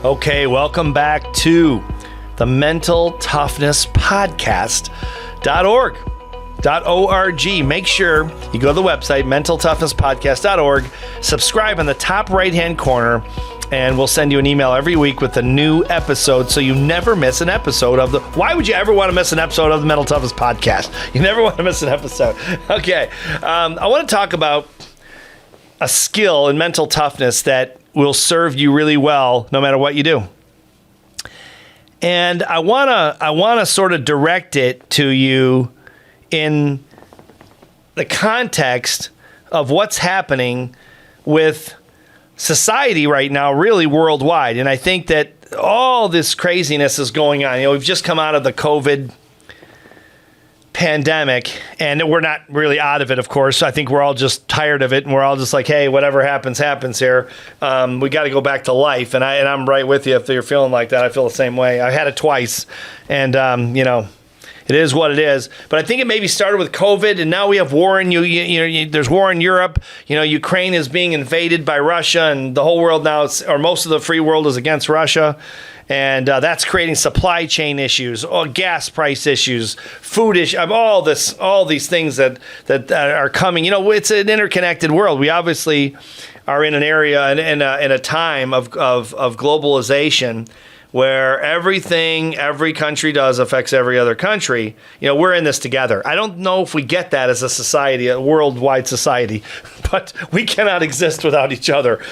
Okay, welcome back to the Mental Toughness Podcast.org. Make sure you go to the website, mentaltoughnnesspodcast.org, subscribe in the top right-hand corner, and we'll send you an email every week with a new episode so you never miss an episode of the... Why would you ever want to miss an episode of the Mental Toughness Podcast? You never want to miss an episode. Okay, I want to talk about a skill in mental toughness that will serve you really well no matter what you do. And I want to sort of direct it to you in the context of what's happening with society right now, really worldwide. And I think that all this craziness is going on. You know, we've just come out of the COVID pandemic, and we're not really out of it, of course. I think we're all just tired of it, and we're all just like, hey, whatever happens, happens here. We got to go back to life, and I'm right with you. If you're feeling like that, I feel the same way. I had it twice, and it is what it is. But I think it maybe started with COVID, and now we have war in there's war in Europe. You know, Ukraine is being invaded by Russia, and the whole world now, or most of the free world, is against Russia. And that's creating supply chain issues, gas price issues, food issues, all these things that are coming. You know, it's an interconnected world. We obviously are in an area in a time of globalization where everything every country does affects every other country. You know, we're in this together. I don't know if we get that as a society, a worldwide society, but we cannot exist without each other.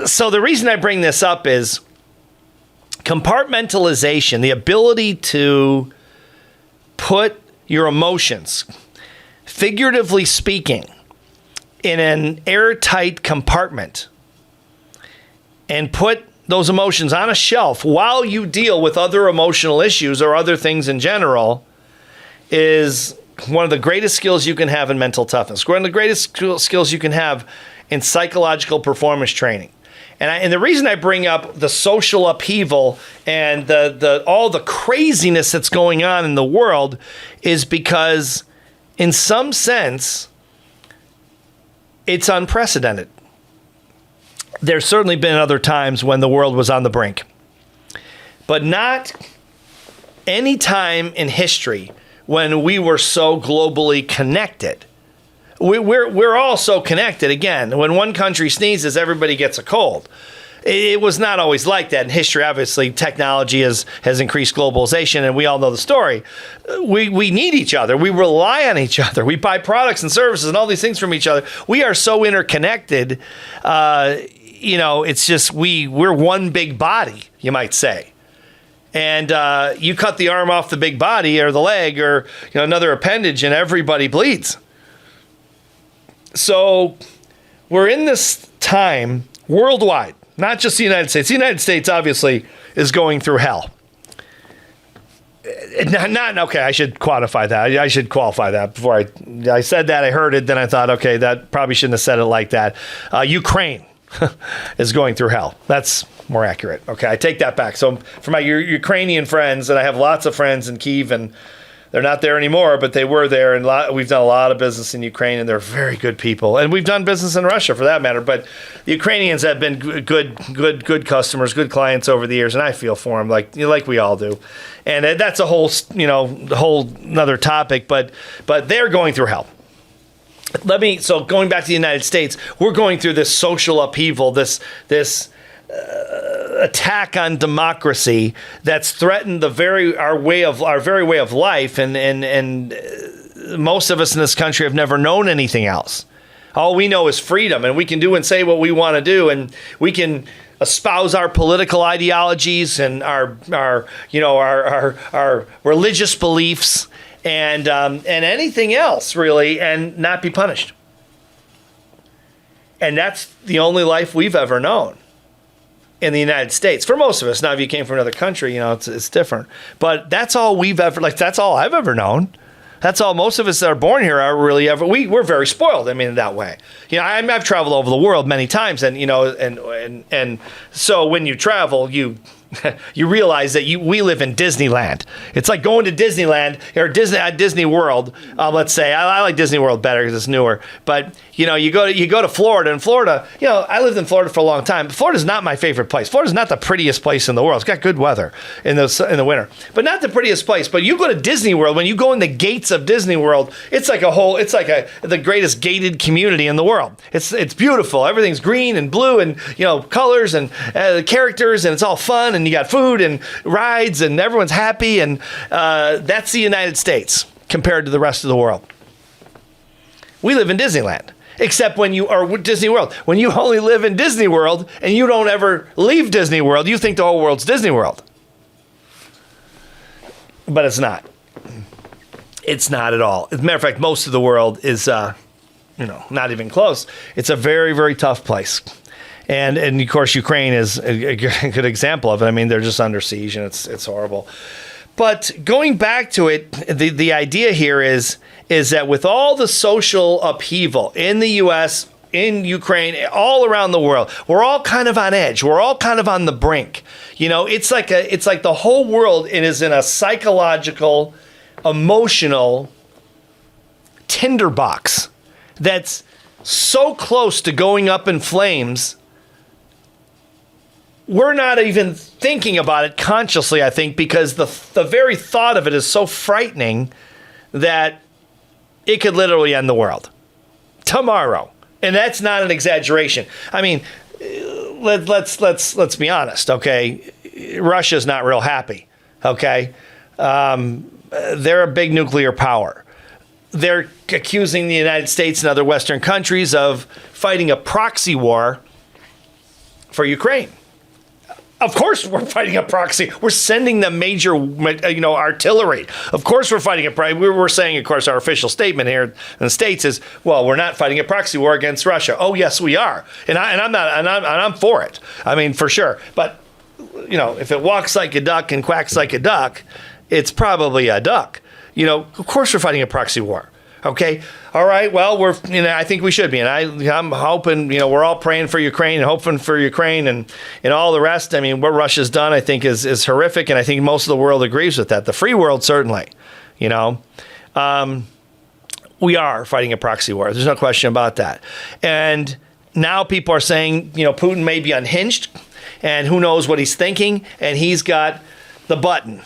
So the reason I bring this up is compartmentalization, the ability to put your emotions, figuratively speaking, in an airtight compartment and put those emotions on a shelf while you deal with other emotional issues or other things in general is one of the greatest skills you can have in mental toughness, one of the greatest skills you can have in psychological performance training. And the reason I bring up the social upheaval and all the craziness that's going on in the world is because, in some sense, it's unprecedented. There's certainly been other times when the world was on the brink, but not any time in history when we were so globally connected. We're all so connected. Again, when one country sneezes, everybody gets a cold. It was not always like that in history. Obviously, technology has increased globalization, and we all know the story. We need each other. We rely on each other. We buy products and services and all these things from each other. We are so interconnected. It's just we're one big body, you might say. And you cut the arm off the big body or the leg or another appendage, and everybody bleeds. So we're in this time worldwide, not just the United States. The United States obviously is going through hell. Okay, I should quantify that. I should qualify that before I said that. I heard it, then I thought, okay, that probably shouldn't have said it like that. Ukraine is going through hell. That's more accurate. Okay, I take that back. So for my Ukrainian friends, and I have lots of friends in Kyiv, and they're not there anymore, but they were there, and we've done a lot of business in Ukraine, and they're very good people. And we've done business in Russia, for that matter. But the Ukrainians have been good customers, good clients over the years, and I feel for them, like we all do. And that's a whole another topic. But they're going through hell. So going back to the United States, we're going through this social upheaval, this attack on democracy that's threatened our very way of life, and most of us in this country have never known anything else. All we know is freedom, and we can do and say what we want to do, and we can espouse our political ideologies and our religious beliefs and anything else really, and not be punished. And that's the only life we've ever known in the United States, for most of us. Now, if you came from another country, it's different. But that's all that's all I've ever known. That's all most of us that are born here are really ever. We're very spoiled. I mean, in that way. I've traveled over the world many times, and and so when you travel, you you realize that we live in Disneyland. It's like going to Disneyland or Disney World. Let's say I like Disney World better because it's newer. But you go to Florida, and Florida, I lived in Florida for a long time. Florida's not my favorite place. Florida's not the prettiest place in the world. It's got good weather in the winter, but not the prettiest place. But you go to Disney World, when you go in the gates of Disney World, it's like the greatest gated community in the world. It's beautiful. Everything's green and blue and colors and characters, and it's all fun. And you got food and rides, and everyone's happy. And that's the United States compared to the rest of the world. We live in Disneyland, except when you are Disney World. When you only live in Disney World and you don't ever leave Disney World, you think the whole world's Disney World. But it's not. It's not at all. As a matter of fact, most of the world is, not even close. It's a very, very tough place. And of course, Ukraine is a good example of it. I mean, they're just under siege, and it's horrible. But going back to it, the idea here is that with all the social upheaval in the U.S., in Ukraine, all around the world, we're all kind of on edge. We're all kind of on the brink. It's like the whole world is in a psychological, emotional tinderbox that's so close to going up in flames. We're not even thinking about it consciously, I think, because the very thought of it is so frightening that it could literally end the world tomorrow. And that's not an exaggeration. I mean, let's be honest, okay? Russia's not real happy, okay? They're a big nuclear power. They're accusing the United States and other Western countries of fighting a proxy war for Ukraine. Of course we're fighting a proxy. We're sending them major, artillery. Of course we're fighting a proxy. We're saying, of course, our official statement here in the States is, well, we're not fighting a proxy war against Russia. Oh, yes, we are. And I'm for it. I mean, for sure. But, if it walks like a duck and quacks like a duck, it's probably a duck. Of course we're fighting a proxy war. Okay. All right. Well, I think we should be. And I'm hoping, we're all praying for Ukraine and hoping for Ukraine and all the rest. I mean, what Russia's done, I think, is horrific. And I think most of the world agrees with that. The free world, certainly, we are fighting a proxy war. There's no question about that. And now people are saying, Putin may be unhinged and who knows what he's thinking. And he's got the button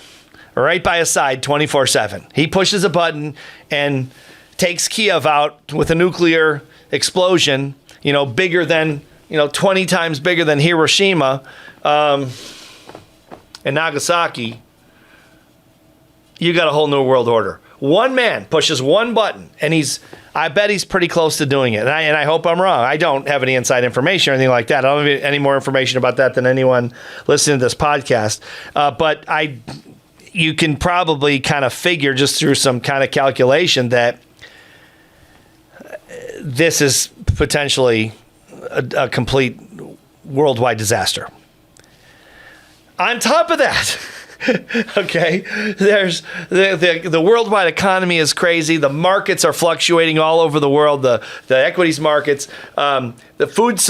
right by his side 24/7. He pushes a button and takes Kiev out with a nuclear explosion, bigger than, 20 times bigger than Hiroshima and Nagasaki. You got a whole new world order. One man pushes one button, and I bet he's pretty close to doing it. And I hope I'm wrong. I don't have any inside information or anything like that. I don't have any more information about that than anyone listening to this podcast. But you can probably kind of figure just through some kind of calculation that this is potentially a complete worldwide disaster. On top of that, okay, there's the worldwide economy is crazy. The markets are fluctuating all over the world. The equities markets, the foods,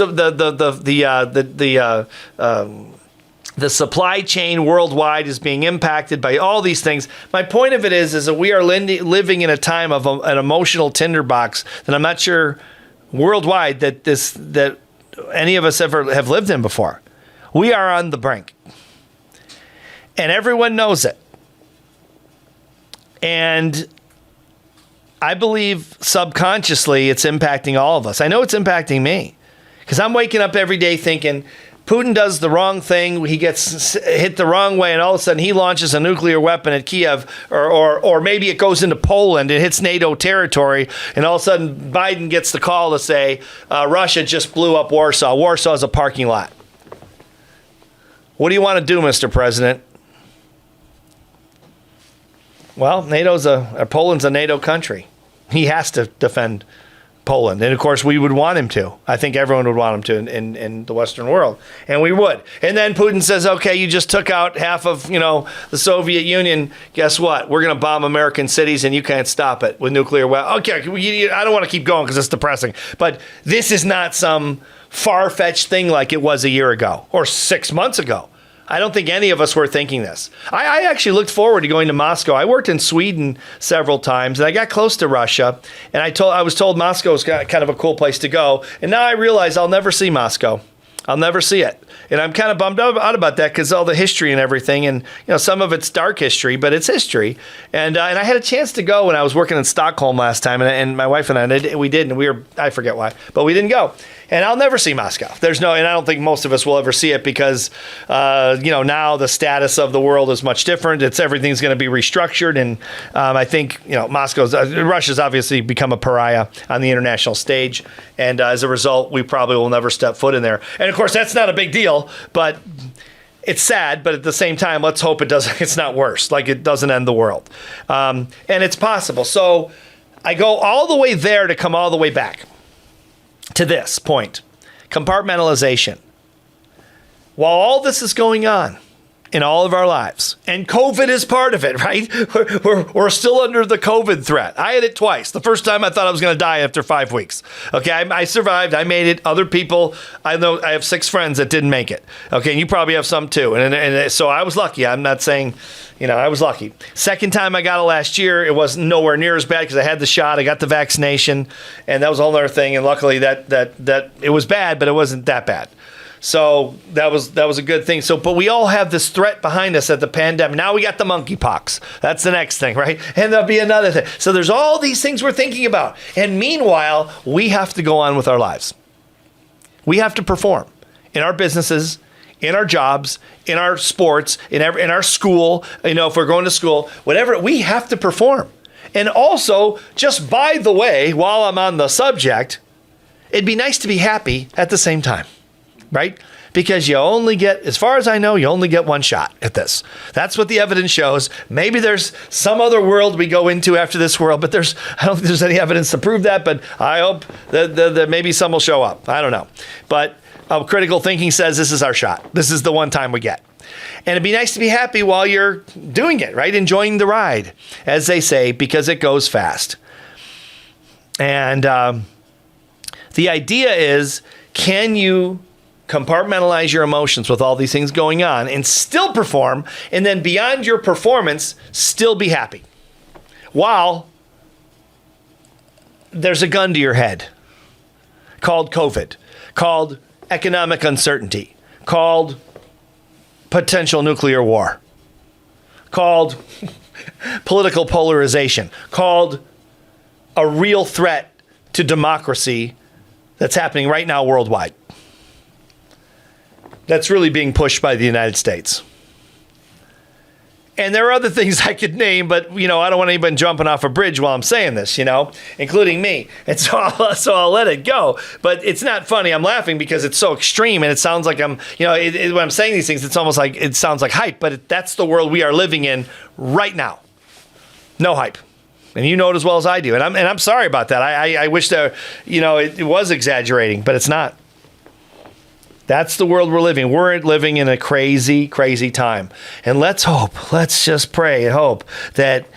the supply chain worldwide is being impacted by all these things. My point of it is that we are living in a time of an emotional tinderbox that I'm not sure worldwide that any of us ever have lived in before. We are on the brink. And everyone knows it. And I believe subconsciously it's impacting all of us. I know it's impacting me because I'm waking up every day thinking, Putin does the wrong thing. He gets hit the wrong way, and all of a sudden he launches a nuclear weapon at Kiev, or maybe it goes into Poland and hits NATO territory, and all of a sudden Biden gets the call to say Russia just blew up Warsaw. Warsaw is a parking lot. What do you want to do, Mr. President? Well, Poland's a NATO country. He has to defend Poland. And of course, we would want him to. I think everyone would want him to in the Western world. And we would. And then Putin says, okay, you just took out half of, the Soviet Union. Guess what? We're going to bomb American cities and you can't stop it with nuclear weapons. Okay, I don't want to keep going because it's depressing. But this is not some far-fetched thing like it was a year ago or 6 months ago. I don't think any of us were thinking this. I actually looked forward to going to Moscow. I worked in Sweden several times, and I got close to Russia, and I was told Moscow was kind of a cool place to go, and now I realize I'll never see Moscow. I'll never see it. And I'm kind of bummed out about that because all the history and everything, and some of it's dark history, but it's history. And I had a chance to go when I was working in Stockholm last time, and my wife and we did, and I forget why, but we didn't go. And I'll never see Moscow. And I don't think most of us will ever see it because, now the status of the world is much different. Everything's going to be restructured. And I think, Russia's obviously become a pariah on the international stage. And as a result, we probably will never step foot in there. And of course, that's not a big deal, but it's sad. But at the same time, let's hope it's not worse. Like it doesn't end the world. And it's possible. So I go all the way there to come all the way back to this point, compartmentalization. While all this is going on in all of our lives, and COVID is part of it, right? We're still under the COVID threat. I had it twice. The first time I thought I was going to die after 5 weeks. Okay, I survived. I made it. Other people, I know I have 6 friends that didn't make it. Okay, and you probably have some too. And so I was lucky. I'm not saying, I was lucky. Second time I got it last year, it was nowhere near as bad because I had the shot, I got the vaccination, and that was a whole other thing. And luckily that it was bad, but it wasn't that bad. So that was a good thing. But we all have this threat behind us at the pandemic. Now we got the monkeypox. That's the next thing, right? And there'll be another thing. So there's all these things we're thinking about. And meanwhile, we have to go on with our lives. We have to perform in our businesses, in our jobs, in our sports, in our school, if we're going to school, whatever, we have to perform. And also, just by the way, while I'm on the subject, it'd be nice to be happy at the same time, right? Because you only get, as far as I know, you only get one shot at this. That's what the evidence shows. Maybe there's some other world we go into after this world, but I don't think there's any evidence to prove that, but I hope that maybe some will show up. I don't know. But critical thinking says this is our shot. This is the one time we get. And it'd be nice to be happy while you're doing it, right? Enjoying the ride, as they say, because it goes fast. And the idea is, can you compartmentalize your emotions with all these things going on and still perform, and then beyond your performance, still be happy while there's a gun to your head called COVID, called economic uncertainty, called potential nuclear war, called political polarization, called a real threat to democracy that's happening right now worldwide. That's really being pushed by the United States. And there are other things I could name, but, I don't want anybody jumping off a bridge while I'm saying this, including me. And so I'll let it go. But it's not funny. I'm laughing because it's so extreme, and it sounds like I'm, when I'm saying these things, it's almost like it sounds like hype, but that's the world we are living in right now. No hype. And you know it as well as I do. And I'm sorry about that. I wish that, it was exaggerating, but it's not. That's the world we're living. We're living in a crazy, crazy time. And let's just pray and hope that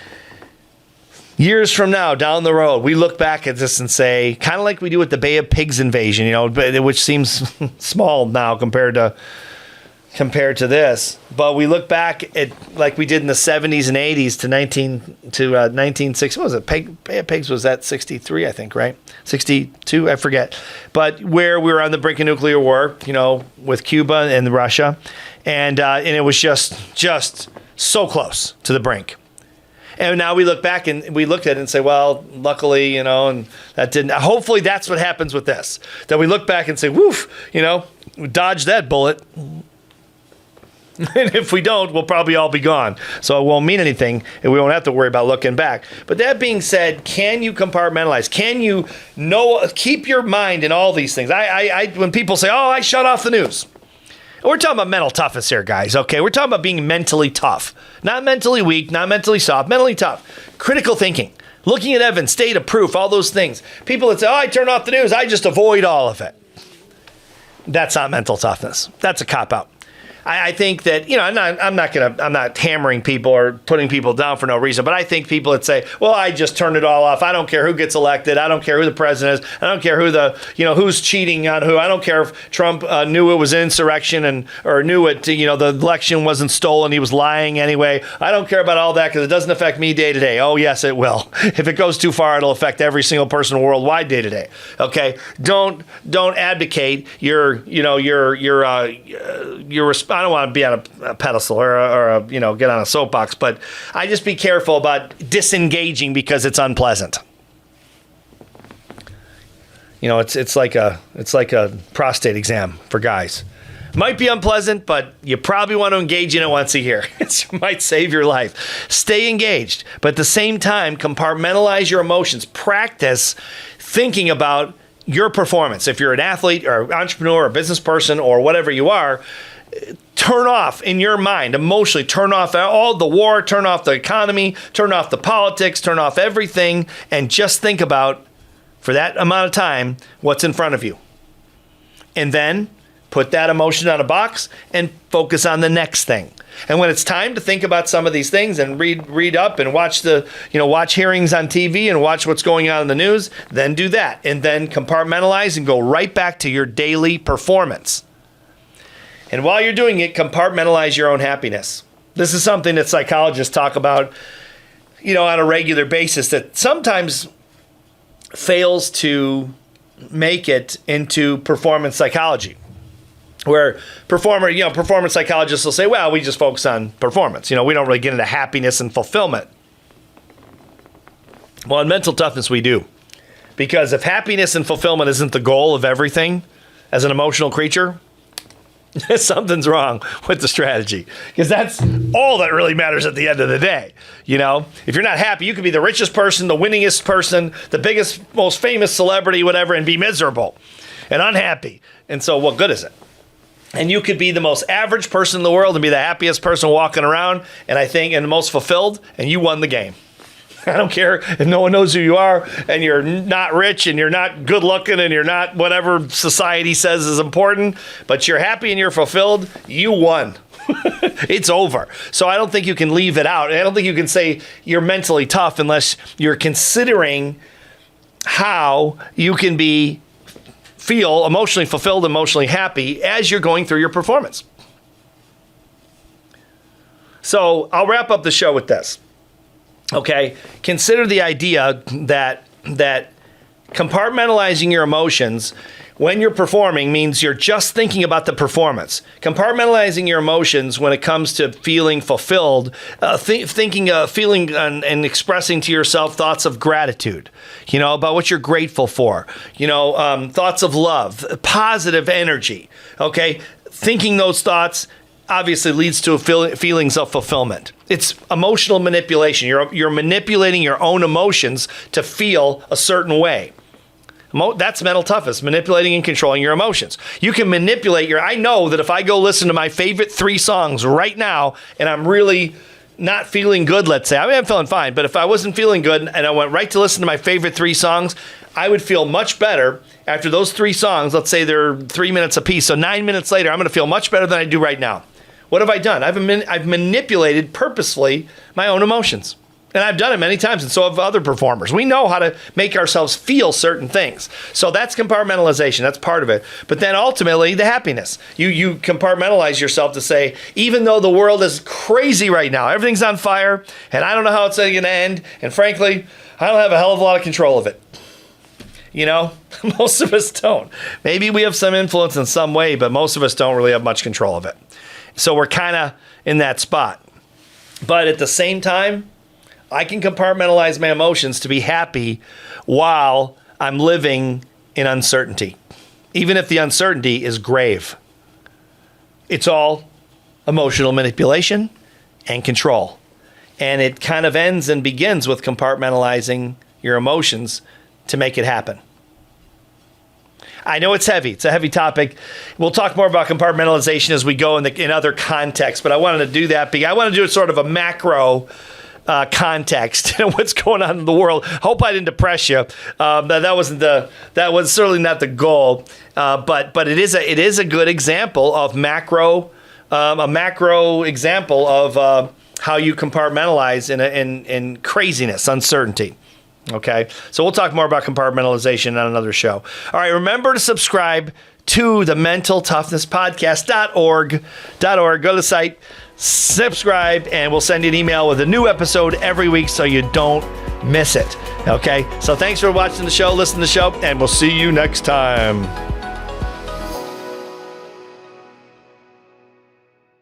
years from now, down the road, we look back at this and say, kind of like we do with the Bay of Pigs invasion, which seems small now compared to this. But we look back at like we did in the 70s and 80s to 1960. What was it? Bay of Pigs was at 63, I think, right? 62, I forget. But where we were on the brink of nuclear war, with Cuba and Russia, and it was just so close to the brink. And now we look back and we looked at it and say, well, luckily, and that didn't. Hopefully, that's what happens with this. That we look back and say, woof, dodge that bullet. And if we don't, we'll probably all be gone. So it won't mean anything, and we won't have to worry about looking back. But that being said, can you compartmentalize? Can you keep your mind in all these things? When people say, I shut off the news. We're talking about mental toughness here, guys, okay? We're talking about being mentally tough. Not mentally weak, not mentally soft, mentally tough. Critical thinking. Looking at evidence, data, proof, all those things. People that say, I turn off the news, I just avoid all of it. That's not mental toughness. That's a cop-out. I think that, I'm not hammering people or putting people down for no reason, but I think people that say, well, I just turned it all off. I don't care who gets elected. I don't care who the president is. I don't care who's cheating on who. I don't care if Trump knew it was insurrection or knew it, the election wasn't stolen. He was lying anyway. I don't care about all that because it doesn't affect me day to day. Oh, yes, it will. If it goes too far, it'll affect every single person worldwide day to day. Okay. Don't advocate your I don't want to be on a pedestal or get on a soapbox, but I just be careful about disengaging because it's unpleasant. It's like a prostate exam for guys. Might be unpleasant, but you probably want to engage in it once a year. It might save your life. Stay engaged, but at the same time, compartmentalize your emotions. Practice thinking about your performance. If you're an athlete or entrepreneur or business person or whatever you are, turn off in your mind, emotionally, turn off all the war, turn off the economy, turn off the politics, turn off everything, and just think about, for that amount of time, what's in front of you. And then put that emotion on a box and focus on the next thing. And when it's time to think about some of these things and read up and watch watch hearings on TV and watch what's going on in the news, then do that. And then compartmentalize and go right back to your daily performance. And while you're doing it, compartmentalize your own happiness. This is something that psychologists talk about, on a regular basis that sometimes fails to make it into performance psychology. Where performance psychologists will say, well, we just focus on performance. We don't really get into happiness and fulfillment. Well, in mental toughness, we do. Because if happiness and fulfillment isn't the goal of everything as an emotional creature, something's wrong with the strategy, because that's all that really matters at the end of the day. If you're not happy, you could be the richest person, the winningest person, the biggest, most famous celebrity, whatever, and be miserable and unhappy. And so what good is it? And you could be the most average person in the world and be the happiest person walking around, and the most fulfilled, and you won the game. I don't care if no one knows who you are, and you're not rich, and you're not good looking, and you're not whatever society says is important, but you're happy and you're fulfilled, you won. It's over. So I don't think you can leave it out. I don't think you can say you're mentally tough unless you're considering how you can feel emotionally fulfilled, emotionally happy as you're going through your performance. So I'll wrap up the show with this. Okay, consider the idea that compartmentalizing your emotions when you're performing means you're just thinking about the performance. Compartmentalizing your emotions when it comes to feeling fulfilled, feeling and expressing to yourself thoughts of gratitude, about what you're grateful for, thoughts of love, positive energy. Okay, thinking those thoughts obviously leads to feelings of fulfillment. It's emotional manipulation. You're manipulating your own emotions to feel a certain way. That's mental toughness, manipulating and controlling your emotions. You can manipulate I know that if I go listen to my favorite 3 songs right now and I'm really not feeling good, let's say, I'm feeling fine, but if I wasn't feeling good and I went right to listen to my favorite 3 songs, I would feel much better after those 3 songs. Let's say they're 3 minutes apiece. So 9 minutes later, I'm going to feel much better than I do right now. What have I done? I've manipulated purposefully my own emotions. And I've done it many times, and so have other performers. We know how to make ourselves feel certain things. So that's compartmentalization. That's part of it. But then ultimately, the happiness. You compartmentalize yourself to say, even though the world is crazy right now, everything's on fire, and I don't know how it's going to end, and frankly, I don't have a hell of a lot of control of it. Most of us don't. Maybe we have some influence in some way, but most of us don't really have much control of it. So we're kind of in that spot. But at the same time, I can compartmentalize my emotions to be happy while I'm living in uncertainty, even if the uncertainty is grave. It's all emotional manipulation and control. And it kind of ends and begins with compartmentalizing your emotions to make it happen. I know it's heavy. It's a heavy topic. We'll talk more about compartmentalization as we go in other contexts, but I wanted to do that because I want to do it sort of a macro context and what's going on in the world. Hope I didn't depress you. That was certainly not the goal. But it is a good example of macro a macro example of how you compartmentalize in craziness, uncertainty. Okay, so we'll talk more about compartmentalization on another show. All right, remember to subscribe to the Mental Toughness Podcast.org. Go to the site, subscribe, and we'll send you an email with a new episode every week so you don't miss it. Okay, so thanks for watching the show, listening to the show, and we'll see you next time.